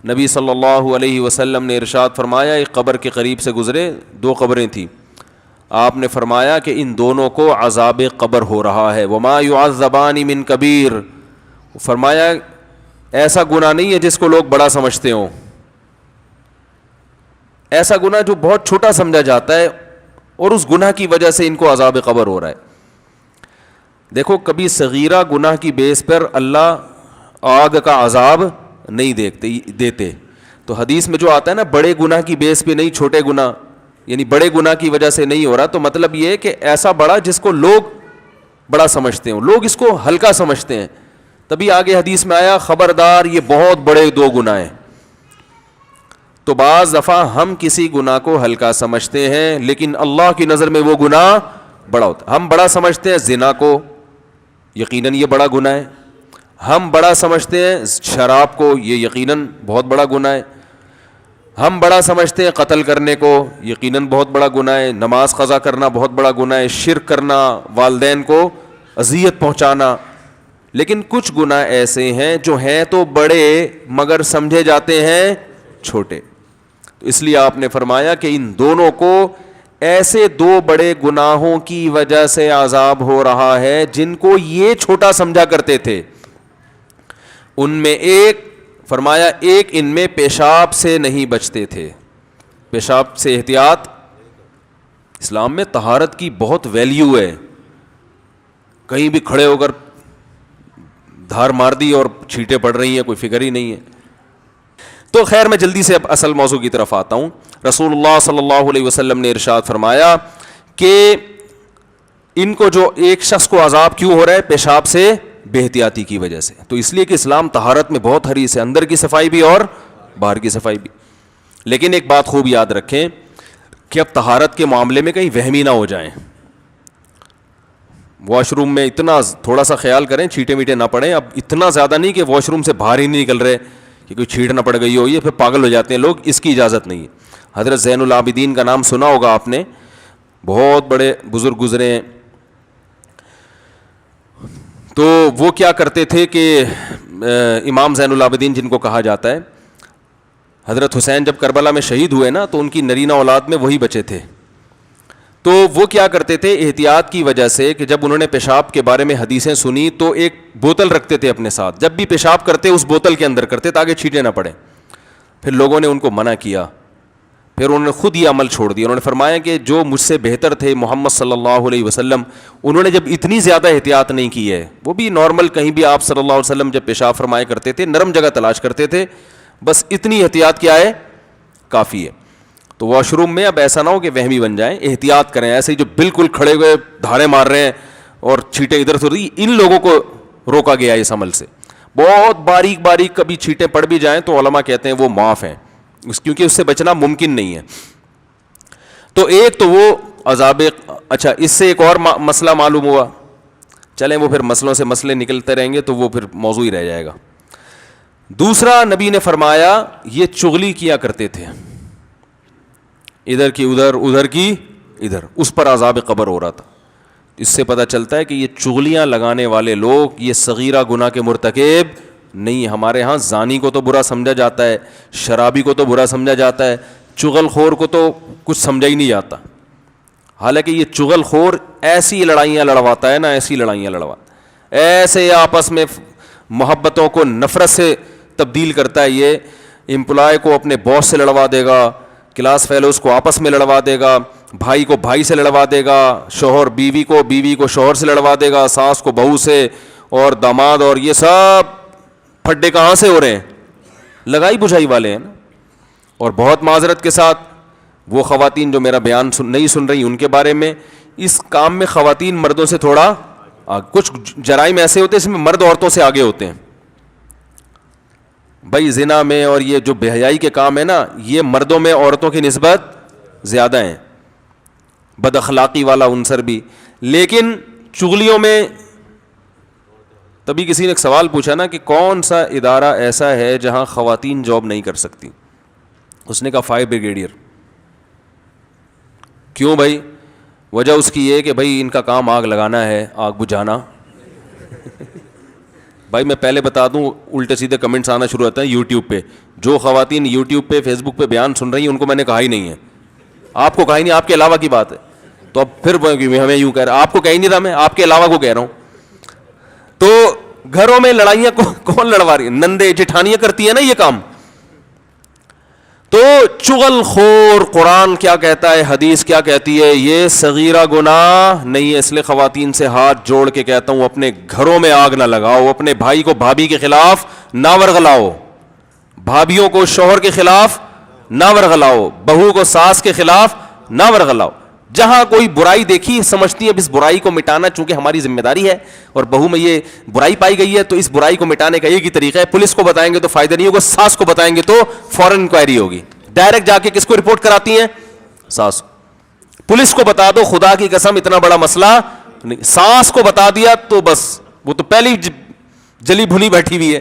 نبی صلی اللہ علیہ وسلم نے ارشاد فرمایا، ایک قبر کے قریب سے گزرے، دو قبریں تھیں، آپ نے فرمایا کہ ان دونوں کو عذاب قبر ہو رہا ہے، وما يعذبان من کبیر، فرمایا ایسا گناہ نہیں ہے جس کو لوگ بڑا سمجھتے ہوں، ایسا گناہ جو بہت چھوٹا سمجھا جاتا ہے اور اس گناہ کی وجہ سے ان کو عذاب قبر ہو رہا ہے۔ دیکھو کبھی صغیرہ گناہ کی بیس پر اللہ آگ کا عذاب نہیں دیتے، تو حدیث میں جو آتا ہے نا بڑے گناہ کی بیس پہ نہیں، چھوٹے گناہ یعنی بڑے گناہ کی وجہ سے نہیں ہو رہا، تو مطلب یہ ہے کہ ایسا بڑا جس کو لوگ بڑا سمجھتے ہوں، لوگ اس کو ہلکا سمجھتے ہیں، تبھی آگے حدیث میں آیا خبردار یہ بہت بڑے دو گناہ ہیں۔ تو بعض دفعہ ہم کسی گناہ کو ہلکا سمجھتے ہیں لیکن اللہ کی نظر میں وہ گناہ بڑا ہوتا ہے۔ ہم بڑا سمجھتے ہیں زنا کو، یقیناً یہ بڑا گناہ ہے، ہم بڑا سمجھتے ہیں شراب کو، یہ یقیناً بہت بڑا گناہ ہے، ہم بڑا سمجھتے ہیں قتل کرنے کو، یقیناً بہت بڑا گناہ ہے، نماز قضا کرنا بہت بڑا گناہ ہے، شرک کرنا، والدین کو اذیت پہنچانا، لیکن کچھ گناہ ایسے ہیں جو ہیں تو بڑے مگر سمجھے جاتے ہیں چھوٹے۔ تو اس لیے آپ نے فرمایا کہ ان دونوں کو ایسے دو بڑے گناہوں کی وجہ سے عذاب ہو رہا ہے جن کو یہ چھوٹا سمجھا کرتے تھے۔ ان میں ایک فرمایا ایک ان میں پیشاب سے نہیں بچتے تھے، پیشاب سے احتیاط، اسلام میں طہارت کی بہت ویلیو ہے، کہیں بھی کھڑے ہو کر دھار مار دی اور چھینٹیں پڑ رہی ہیں، کوئی فکر ہی نہیں ہے۔ تو خیر میں جلدی سے اب اصل موضوع کی طرف آتا ہوں۔ رسول اللہ صلی اللہ علیہ وسلم نے ارشاد فرمایا کہ ان کو جو ایک شخص کو عذاب کیوں ہو رہا ہے؟ پیشاب سے بے احتیاطی کی وجہ سے۔ تو اس لیے کہ اسلام طہارت میں بہت حریص ہے، اندر کی صفائی بھی اور باہر کی صفائی بھی۔ لیکن ایک بات خوب یاد رکھیں کہ اب طہارت کے معاملے میں کہیں وہمی نہ ہو جائیں، واش روم میں اتنا تھوڑا سا خیال کریں چھینٹے میٹے نہ پڑیں، اب اتنا زیادہ نہیں کہ واش روم سے باہر ہی نہیں نکل رہے کہ کوئی چھینٹ نہ پڑ گئی ہو، یہ پھر پاگل ہو جاتے ہیں لوگ، اس کی اجازت نہیں ہے۔ حضرت زین العابدین کا نام سنا ہوگا آپ نے، بہت بڑے بزرگ گزرے ہیں، تو وہ کیا کرتے تھے کہ امام زین العابدین جن کو کہا جاتا ہے، حضرت حسین جب کربلا میں شہید ہوئے نا تو ان کی نرینہ اولاد میں وہی بچے تھے، تو وہ کیا کرتے تھے احتیاط کی وجہ سے کہ جب انہوں نے پیشاب کے بارے میں حدیثیں سنی تو ایک بوتل رکھتے تھے اپنے ساتھ، جب بھی پیشاب کرتے اس بوتل کے اندر کرتے تاکہ چھینٹیں نہ پڑیں۔ پھر لوگوں نے ان کو منع کیا، پھر انہوں نے خود یہ عمل چھوڑ دیا، انہوں نے فرمایا کہ جو مجھ سے بہتر تھے محمد صلی اللہ علیہ وسلم، انہوں نے جب اتنی زیادہ احتیاط نہیں کی ہے، وہ بھی نارمل کہیں بھی آپ صلی اللہ علیہ وسلم جب پیشاب فرمایا کرتے تھے نرم جگہ تلاش کرتے تھے، بس اتنی احتیاط کیا ہے کافی ہے۔ تو واش روم میں اب ایسا نہ ہو کہ وہمی بن جائیں، احتیاط کریں، ایسے ہی جو بالکل کھڑے ہوئے دھارے مار رہے ہیں اور چھینٹیں ادھر سے ادھر، ان لوگوں کو روکا گیا اس عمل سے۔ بہت باریک باریک کبھی چھینٹیں پڑ بھی جائیں تو علماء کہتے ہیں وہ معاف ہیں، کیونکہ اس سے بچنا ممکن نہیں ہے۔ تو ایک تو وہ عذاب، اچھا اس سے ایک اور مسئلہ معلوم ہوا، چلیں وہ پھر مسئلوں سے مسئلے نکلتے رہیں گے تو وہ پھر موضوع ہی رہ جائے گا۔ دوسرا نبی نے فرمایا یہ چغلی کیا کرتے تھے، ادھر کی ادھر ادھر کی ادھر، اس پر عذاب قبر ہو رہا تھا۔ اس سے پتہ چلتا ہے کہ یہ چغلیاں لگانے والے لوگ یہ صغیرہ گناہ کے مرتکب نہیں۔ ہمارے ہاں زانی کو تو برا سمجھا جاتا ہے، شرابی کو تو برا سمجھا جاتا ہے، چغل خور کو تو کچھ سمجھا ہی نہیں جاتا، حالانکہ یہ چغل خور ایسی لڑائیاں لڑواتا ہے نا، ایسی لڑائیاں لڑواتا ہے، ایسے آپس میں محبتوں کو نفرت سے تبدیل کرتا ہے۔ یہ امپلائی کو اپنے باس سے لڑوا دے گا، کلاس فیلوز کو آپس میں لڑوا دے گا، بھائی کو بھائی سے لڑوا دے گا، شوہر بیوی کو، بیوی کو شوہر سے لڑوا دے گا، ساس کو بہو سے، اور داماد، اور یہ سب پھڈے کہاں سے ہو رہے ہیں؟ لگائی بجھائی والے ہیں نا۔ اور بہت معذرت کے ساتھ وہ خواتین جو میرا بیان نہیں سن رہی ان کے بارے میں، اس کام میں خواتین مردوں سے تھوڑا کچھ جرائم ایسے ہوتے ہیں اس میں مرد عورتوں سے آگے ہوتے ہیں بھائی، زنا میں اور یہ جو بے حیائی کے کام ہے نا، یہ مردوں میں عورتوں کی نسبت زیادہ ہیں، بد اخلاقی والا عنصر بھی۔ لیکن چغلیوں میں، تبھی کسی نے ایک سوال پوچھا نا کہ کون سا ادارہ ایسا ہے جہاں خواتین جاب نہیں کر سکتی؟ اس نے کہا فائر بریگیڈیئر۔ کیوں بھائی؟ وجہ اس کی یہ کہ بھائی ان کا کام آگ لگانا ہے، آگ بجھانا، بھائی میں پہلے بتا دوں, الٹے سیدھے کمنٹس آنا شروع ہوتے ہیں یوٹیوب پہ. جو خواتین یوٹیوب پہ فیس بک پہ بیان سن رہی ہیں ان کو میں نے کہا ہی نہیں ہے, آپ کو کہا ہی نہیں, آپ کے علاوہ کی بات ہے. تو اب پھر ہمیں یوں کہہ رہا, آپ کو کہہ ہی نہیں تھا, میں آپ کے علاوہ کو کہہ رہا ہوں. تو گھروں میں لڑائیاں کون لڑوا رہی ہے؟ نندے جٹھانیاں کرتی ہیں نا یہ کام. تو چغل خور, قرآن کیا کہتا ہے, حدیث کیا کہتی ہے, یہ صغیرہ گناہ نہیں ہے. اس لیے خواتین سے ہاتھ جوڑ کے کہتا ہوں اپنے گھروں میں آگ نہ لگاؤ, اپنے بھائی کو بھابھی کے خلاف نہ ورغلاؤ, بھابھیوں کو شوہر کے خلاف نہ ورغلاؤ, بہو کو ساس کے خلاف نہ ورغلاؤ. جہاں کوئی برائی دیکھی سمجھتی ہے اب اس برائی کو مٹانا چونکہ ہماری ذمہ داری ہے اور بہو میں یہ برائی پائی گئی ہے تو اس برائی کو مٹانے کا ایک ہی طریقہ ہے, پولیس کو بتائیں گے تو فائدہ نہیں ہوگا, ساس کو بتائیں گے تو فوراً انکوائری ہوگی. ڈائریکٹ جا کے کس کو رپورٹ کراتی ہیں؟ ساس. پولیس کو بتا دو, خدا کی قسم اتنا بڑا مسئلہ نہیں, ساس کو بتا دیا تو بس وہ تو پہلی جلی بھنی بیٹھی ہوئی ہے.